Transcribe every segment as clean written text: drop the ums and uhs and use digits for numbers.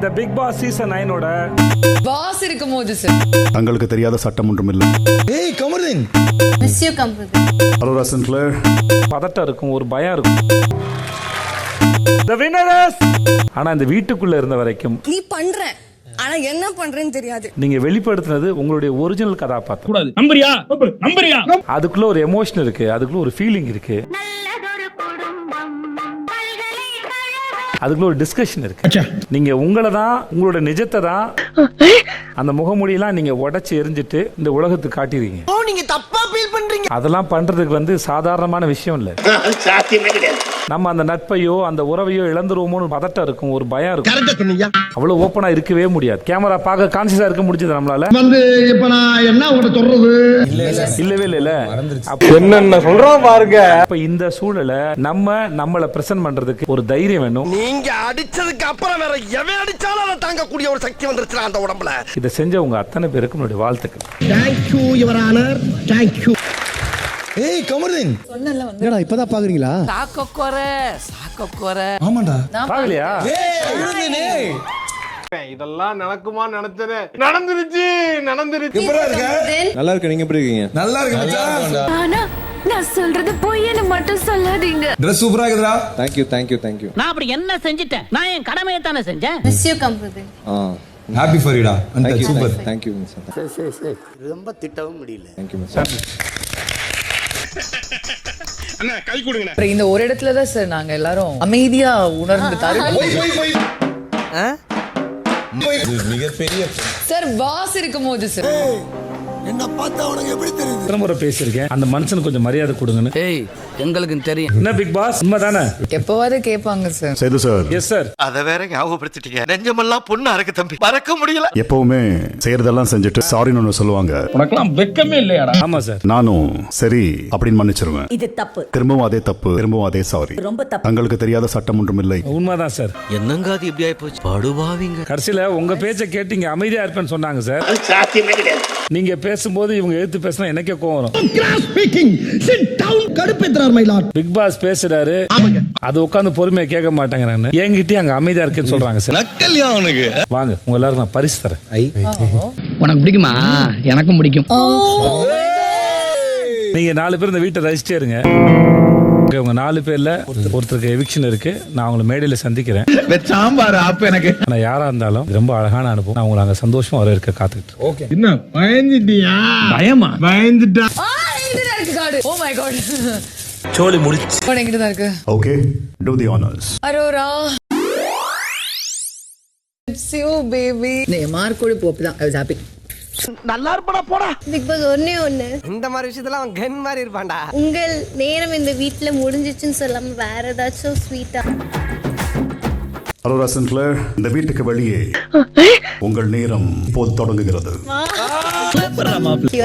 இந்த big pass season 9 boss இருக்கும்போது sir தங்களுக்கு தெரியாத சட்டம் ஒன்றும் இல்லை. ஏய் Kamarudeen, miss you Kamarudeen. Hello ரசன்ல பதட்டம் இருக்கும், ஒரு பயம் இருக்கும். The winner is ஆனா இந்த வீட்டுக்குள்ள இருந்த வரைக்கும் நீ பண்ற ஆனா என்ன பண்றேன்னு தெரியாது. நீங்க வெளிப்படுத்தினது உங்களுடைய ஒரிஜினல் கதாபாத்திரம் கூடாது. நம்புறியா அதுக்குள்ள ஒரு எமோஷன் இருக்கு, அதுக்குள்ள ஒரு ஃபீலிங் இருக்கு, அதுக்குள்ள ஒரு டிஸ்கஷன் இருக்கு. நீங்க உங்களை தான், உங்களோட நிஜத்தை தான் அந்த முகமூடியெல்லாம் நீங்க உடைச்சு எரிஞ்சிட்டு இந்த உலகத்துக்கு காட்டிடுறீங்க. நீங்க தப்பா ஃபீல் பண்றீங்க. அதெல்லாம் பண்றதுக்கு சாதாரணமான விஷயம் இல்ல. நம்ம அந்த நட்பையோ அந்த உறவையோ இழந்துருவோமோன்னு பதட்டம் இருக்கும், ஒரு பயம் இருக்கும். அவ்வளவு ஓப்பனா இருக்கவே முடியாது. கேமரா பார்க்க கான்சியஸா இருக்க முடிஞ்சது நம்மளால. இப்ப நான் என்ன உங்கள்ட்ட சொல்றது? இல்லவே இல்ல. என்ன சொல்றோம் பாருங்க. அப்ப இந்த சூழலை நம்மள பிரசன்ட் பண்றதுக்கு ஒரு தைரியம் வேணும். நீங்க அடிச்சதுக்கு அப்புறம் வேற எவன் அடிச்சாலும் அதை தாங்கக்கூடிய ஒரு சக்தி வந்துருச்சு அந்த உடம்புல. இதை செஞ்சவங்க அத்தனை பேருக்கு என்னுடைய வாழ்த்துக்கள். Thank you your honor. Thank you. ஏய் கமருதீன், சொன்னல வந்து என்னடா இப்பதான் பாக்குறீங்களா? சாக்கோக்கோர ஆமாடா. பாக்கலையா? ஏய் கமருதீனே, இதெல்லாம் நடக்குமா நினைச்சது நடந்துருச்சு. எப்படிடா இருக்க? நல்லா இருக்கு. நீங்க எப்படி இருக்கீங்க? நல்லா இருக்கு மச்சான். ஆனா நான் சொல்றது பொய்ன்னு மட்டும் சொல்லாதீங்க. Dress சூப்பரா இருக்குடா. Thank you. நான் அப்படி என்ன செஞ்சிட்டேன்? நான் என் கடமையை தானே செஞ்சேன். Miss you Kamarudeen. Happy for யூடா. அந்த சூப்பர். Thank you sir. ரொம்ப திட்டவும் முடியல. Thank you sir. அண்ணா கை கொடுங்க. அப்புறம் இந்த ஒரு இடத்துல தான் சார் நாங்க எல்லாரும் அமைதியா உணர்ந்து மிகப்பெரிய சார் பாஸ் இருக்கும்போது சார் என்ன பார்த்தா உனக்கு எப்படி தெரியுது? எத்தனை முறை பேசியிருக்கேன், அந்த மனுஷனுக்கு கொஞ்சம் மரியாதை கொடுங்கன்னு. ஏய் எங்களுக்கு தெரியும். என்ன பிக் பாஸ் உண்மைதானே? எப்பவாவது கேட்பாங்க sir. Sethu sir, yes sir. அத வேற ஞாபகப்படுத்திட்டீங்க. நெஞ்சமெல்லாம் பொண்ணா இருக்கு தம்பி, மறக்க முடியல. எப்பவுமே செய்யறதெல்லாம் செஞ்சுட்டு சாரின்னு ஒன்று சொல்லுவாங்க. உனக்கெல்லாம் வெக்கமே இல்லையாடா? ஆமா சார். நானும் சரி அப்படின்னு மன்னிச்சிருவேன். இது தப்பு. திரும்பவும் அதே தப்பு, திரும்பவும் அதே சாரி. ரொம்ப தப்பு. தங்களுக்கு தெரியாத சட்டம் ஒன்றும் இல்லை. உண்மைதான் சார். என்னங்க அது இப்படி ஆயி போச்சு? படுவாவிங்க. கடைசியில உங்க பேச்சை கேட்டு இங்க அமைதியா இருப்பேன்னு சொன்னாங்க சார். சாத்தியமே கிடையாது. நீங்க பேசும்போது இவங்க எழுத்து பேசினா எனக்கே கோவம் வரும். Cross speaking. Sit down. கடுப்பேத்துறார் my lord. பிக் பாஸ் பேசுறாரு, அது உட்கார்ந்து பொறுமையா கேட்க மாட்டாங்க. நான் என்கிட்டயே அங்க அமைதியா இருக்கேன்னு சொல்றாங்க சார். நக்கல்யா உனக்கு. வாங்க உங்க எல்லாருக்கும் நான் பரிசு தரேன். உனக்கு பிடிக்குமா? எனக்கும் பிடிக்கும். நீங்க 4 பேர் இந்த வீட்டை ரசிச்சே இருங்க. உங்க 4 பேர்ல ஒருத்தருக்கு எவிக்ஷன் இருக்கு. நான் உங்களை மேடையில சந்திக்கிறேன். சாம்பார் ஆப் எனக்கு. ஆனா யாரா இருந்தாலும் ரொம்ப அழகான அனுபவம். நான் உங்களை அங்க சந்தோஷமா வரவேற்க காத்துக்கிட்டு. ஓகே. என்ன பயந்துட்டியா? பயமா? பயந்துட்டா. இங்கதான் இருக்கு கார்டு. Oh my god. சோலி முடிச்சு. எங்கிட்ட தான் இருக்கு. Okay, do the honors. Aurora. It's you baby. நீ மார்க் கூட போப்தான். I was happy. நல்லா இருப்படா போடா. பிக் பாஸ் ஒண்ணே ஒண்ணு. இந்த மாதிரி விஷயத்துல அவன் கன் மாதிரி இருப்பான்டா. உங்கள் நேரம் இந்த வீட்ல முடிஞ்சிச்சுன்னு சொல்லாம வேற ஏதாச்சும் ஸ்வீட்டா? ஹலோ ரசன்ல இந்த வீட்டுக்கு வெளியே உங்கள் நேரம் இப்போது தொடங்குகிறது.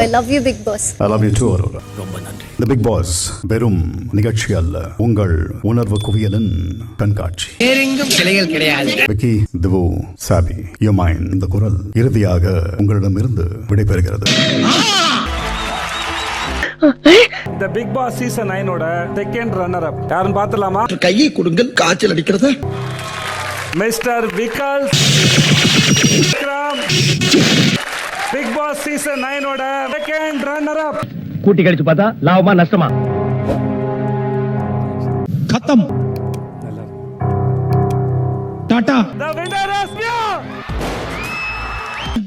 I love you Bigg Boss. I love you too, Aurora. ரொம்ப நன்றி. The Big Boss வெறும் நிகழ்ச்சி அல்ல, உங்கள் உணர்வு குவியலின் கண்காட்சி. எங்கும் கிளைகள் கிடையாது. விக்கி, திவு, சாபி, யூ மைண்ட் இந்த குரல் இறுதியாக உங்களிடமிருந்து விடைபெறுகிறது. இந்த big pass season 9 second runner up யாருன்னு பாத்துலாமா? கையை கொடுங்கள், காய்ச்சல் அடிக்கிறத. மிஸ்டர் விக்கல் Bigg pass season 9 second runner up. கூட்டி கழிச்சு பார்த்தா லாபமா நஷ்டமா? खत्म. Tata. The winner is you.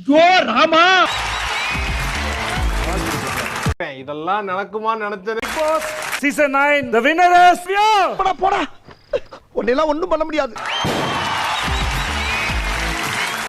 ஜோ ராமா. இதெல்லாம் நடக்குமா நினைச்சது. Big Boss season 9 the winner is you. போடா போடா. உன்னெல்லாம் ஒண்ணும் பண்ண முடியாது.